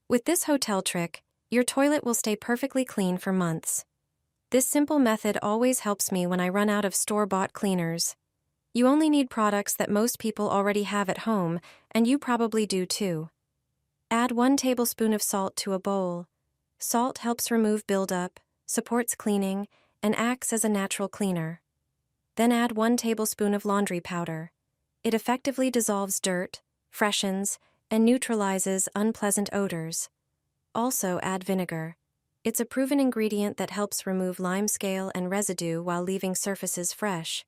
With this hotel trick, your toilet will stay perfectly clean for months. This simple method always helps me when I run out of store-bought cleaners. You only need products that most people already have at home, and you probably do too. Add 1 tablespoon of salt to a bowl. Salt helps remove buildup, supports cleaning, and acts as a natural cleaner. Then add 1 tablespoon of laundry powder. It effectively dissolves dirt, freshens, and neutralizes unpleasant odors. Also add vinegar. It's a proven ingredient that helps remove limescale and residue while leaving surfaces fresh.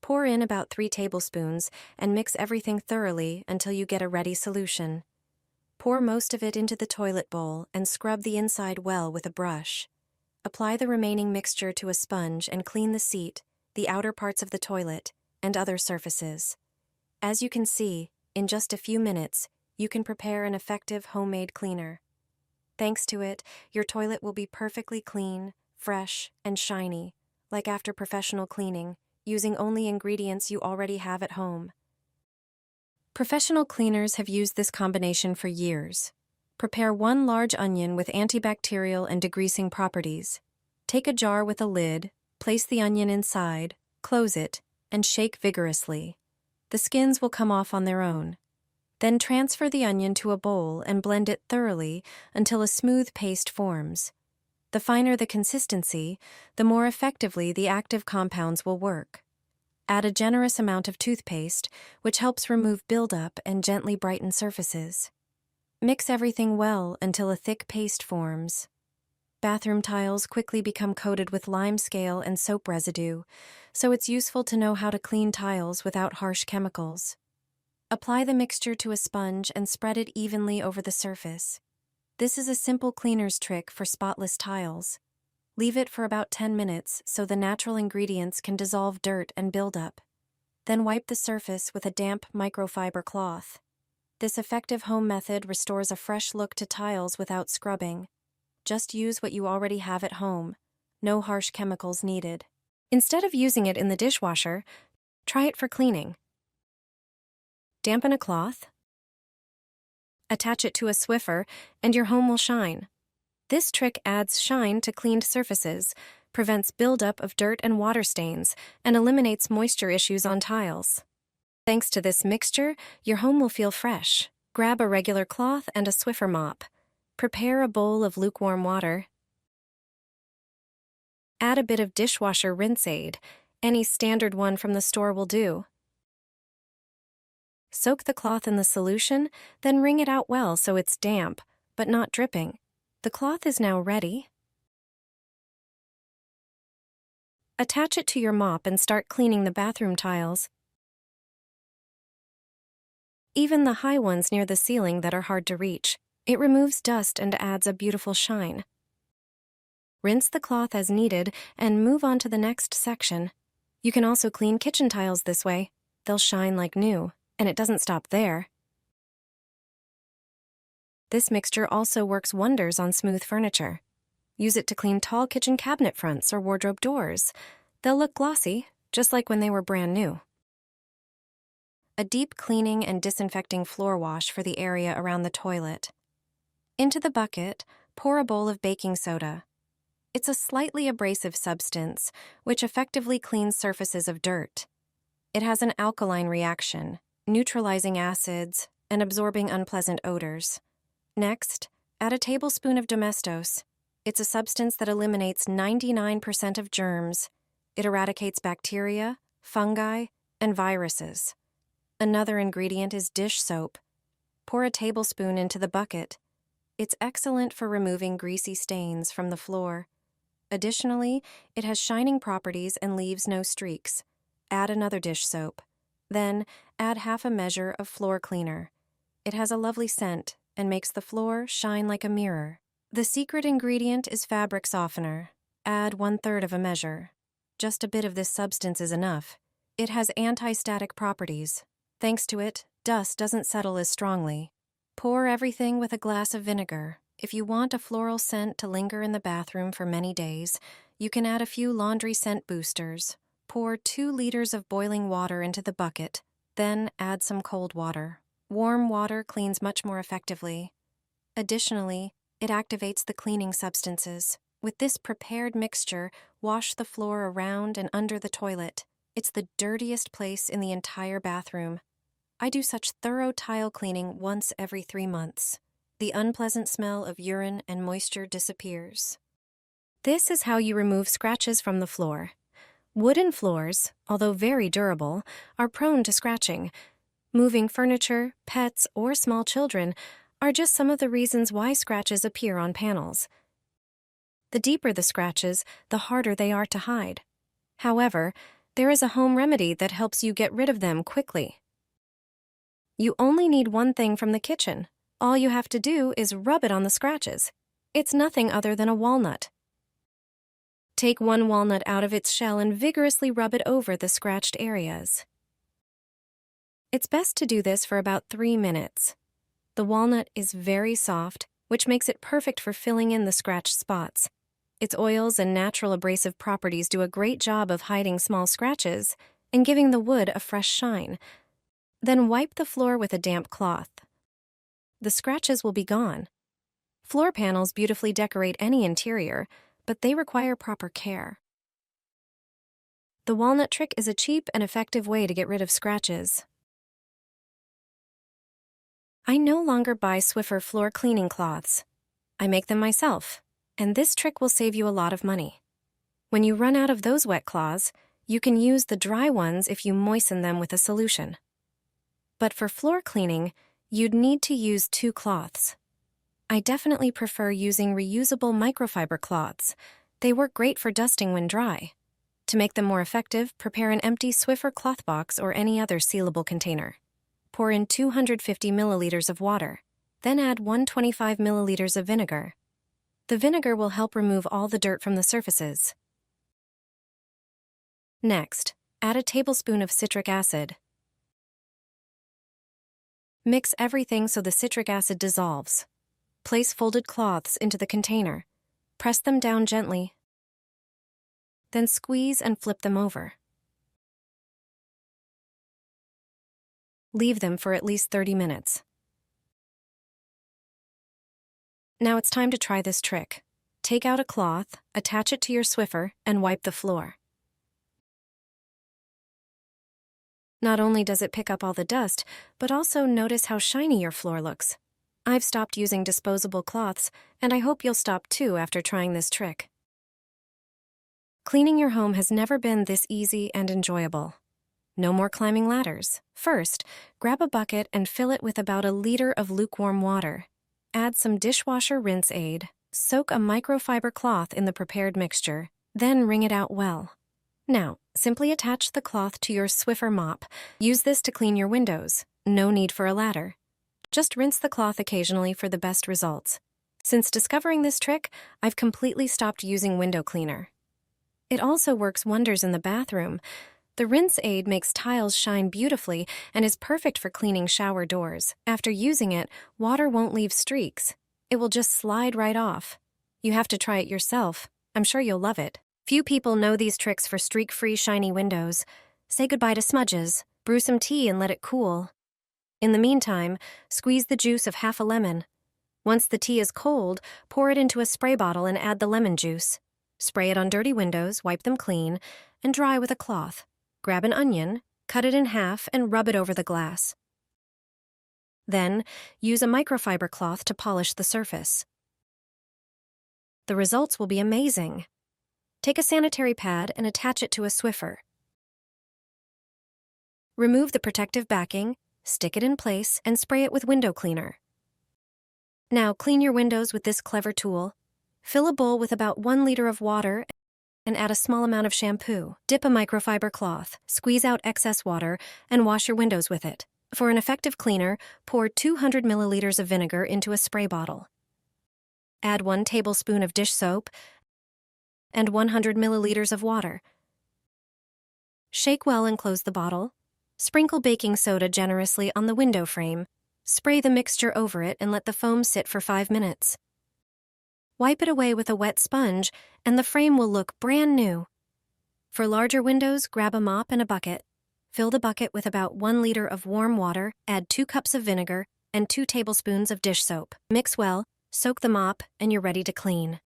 Pour in about 3 tablespoons and mix everything thoroughly until you get a ready solution. Pour most of it into the toilet bowl and scrub the inside well with a brush. Apply the remaining mixture to a sponge and clean the seat, the outer parts of the toilet, and other surfaces. As you can see, in just a few minutes, you can prepare an effective homemade cleaner. Thanks to it, your toilet will be perfectly clean, fresh, and shiny, like after professional cleaning, using only ingredients you already have at home. Professional cleaners have used this combination for years. Prepare 1 large onion with antibacterial and degreasing properties. Take a jar with a lid, place the onion inside, close it, and shake vigorously. The skins will come off on their own. Then transfer the onion to a bowl and blend it thoroughly until a smooth paste forms. The finer the consistency, the more effectively the active compounds will work. Add a generous amount of toothpaste, which helps remove buildup and gently brighten surfaces. Mix everything well until a thick paste forms. Bathroom tiles quickly become coated with limescale and soap residue, so it's useful to know how to clean tiles without harsh chemicals. Apply the mixture to a sponge and spread it evenly over the surface. This is a simple cleaner's trick for spotless tiles. Leave it for about 10 minutes so the natural ingredients can dissolve dirt and buildup. Then wipe the surface with a damp microfiber cloth. This effective home method restores a fresh look to tiles without scrubbing. Just use what you already have at home. No harsh chemicals needed. Instead of using it in the dishwasher, try it for cleaning. Dampen a cloth, attach it to a Swiffer, and your home will shine. This trick adds shine to cleaned surfaces, prevents buildup of dirt and water stains, and eliminates moisture issues on tiles. Thanks to this mixture, your home will feel fresh. Grab a regular cloth and a Swiffer mop. Prepare a bowl of lukewarm water. Add a bit of dishwasher rinse aid. Any standard one from the store will do. Soak the cloth in the solution, then wring it out well so it's damp, but not dripping. The cloth is now ready. Attach it to your mop and start cleaning the bathroom tiles, even the high ones near the ceiling that are hard to reach. It removes dust and adds a beautiful shine. Rinse the cloth as needed and move on to the next section. You can also clean kitchen tiles this way. They'll shine like new. And it doesn't stop there. This mixture also works wonders on smooth furniture. Use it to clean tall kitchen cabinet fronts or wardrobe doors. They'll look glossy, just like when they were brand new. A deep cleaning and disinfecting floor wash for the area around the toilet. Into the bucket, pour a bowl of baking soda. It's a slightly abrasive substance, which effectively cleans surfaces of dirt. It has an alkaline reaction, neutralizing acids, and absorbing unpleasant odors. Next, add a tablespoon of Domestos. It's a substance that eliminates 99% of germs. It eradicates bacteria, fungi, and viruses. Another ingredient is dish soap. Pour a tablespoon into the bucket. It's excellent for removing greasy stains from the floor. Additionally, it has shining properties and leaves no streaks. Add another dish soap. Then, add half a measure of floor cleaner. It has a lovely scent and makes the floor shine like a mirror. The secret ingredient is fabric softener. Add 1/3 of a measure. Just a bit of this substance is enough. It has anti-static properties. Thanks to it, dust doesn't settle as strongly. Pour everything with a glass of vinegar. If you want a floral scent to linger in the bathroom for many days, you can add a few laundry scent boosters. Pour 2 liters of boiling water into the bucket, then add some cold water. Warm water cleans much more effectively. Additionally, it activates the cleaning substances. With this prepared mixture, wash the floor around and under the toilet. It's the dirtiest place in the entire bathroom. I do such thorough tile cleaning once every 3 months. The unpleasant smell of urine and moisture disappears. This is how you remove scratches from the floor. Wooden floors, although very durable, are prone to scratching. Moving furniture, pets, or small children are just some of the reasons why scratches appear on panels. The deeper the scratches, the harder they are to hide. However, there is a home remedy that helps you get rid of them quickly. You only need one thing from the kitchen. All you have to do is rub it on the scratches. It's nothing other than a walnut. Take one walnut out of its shell and vigorously rub it over the scratched areas. It's best to do this for about 3 minutes. The walnut is very soft, which makes it perfect for filling in the scratched spots. Its oils and natural abrasive properties do a great job of hiding small scratches and giving the wood a fresh shine. Then wipe the floor with a damp cloth. The scratches will be gone. Floor panels beautifully decorate any interior, but they require proper care. The walnut trick is a cheap and effective way to get rid of scratches. I no longer buy Swiffer floor cleaning cloths. I make them myself, and this trick will save you a lot of money. When you run out of those wet cloths, you can use the dry ones if you moisten them with a solution. But for floor cleaning, you'd need to use 2 cloths. I definitely prefer using reusable microfiber cloths. They work great for dusting when dry. To make them more effective, prepare an empty Swiffer cloth box or any other sealable container. Pour in 250 milliliters of water. Then add 125 milliliters of vinegar. The vinegar will help remove all the dirt from the surfaces. Next, add a tablespoon of citric acid. Mix everything so the citric acid dissolves. Place folded cloths into the container. Press them down gently. Then squeeze and flip them over. Leave them for at least 30 minutes. Now it's time to try this trick. Take out a cloth, attach it to your Swiffer, and wipe the floor. Not only does it pick up all the dust, but also notice how shiny your floor looks. I've stopped using disposable cloths, and I hope you'll stop too after trying this trick. Cleaning your home has never been this easy and enjoyable. No more climbing ladders. First, grab a bucket and fill it with about a liter of lukewarm water. Add some dishwasher rinse aid. Soak a microfiber cloth in the prepared mixture, then wring it out well. Now, simply attach the cloth to your Swiffer mop. Use this to clean your windows. No need for a ladder. Just rinse the cloth occasionally for the best results. Since discovering this trick, I've completely stopped using window cleaner. It also works wonders in the bathroom. The rinse aid makes tiles shine beautifully and is perfect for cleaning shower doors. After using it, water won't leave streaks. It will just slide right off. You have to try it yourself. I'm sure you'll love it. Few people know these tricks for streak-free shiny windows. Say goodbye to smudges. Brew some tea and let it cool. In the meantime, squeeze the juice of half a lemon. Once the tea is cold, pour it into a spray bottle and add the lemon juice. Spray it on dirty windows, wipe them clean, and dry with a cloth. Grab an onion, cut it in half, and rub it over the glass. Then, use a microfiber cloth to polish the surface. The results will be amazing. Take a sanitary pad and attach it to a Swiffer. Remove the protective backing, stick it in place, and spray it with window cleaner. Now clean your windows with this clever tool. Fill a bowl with about 1 liter of water and add a small amount of shampoo. Dip a microfiber cloth, squeeze out excess water, and wash your windows with it. For an effective cleaner, pour 200 milliliters of vinegar into a spray bottle. Add 1 tablespoon of dish soap and 100 milliliters of water. Shake well and close the bottle. Sprinkle baking soda generously on the window frame. Spray the mixture over it and let the foam sit for 5 minutes. Wipe it away with a wet sponge, and the frame will look brand new. For larger windows, grab a mop and a bucket. Fill the bucket with about 1 liter of warm water, add 2 cups of vinegar, and 2 tablespoons of dish soap. Mix well, soak the mop, and you're ready to clean.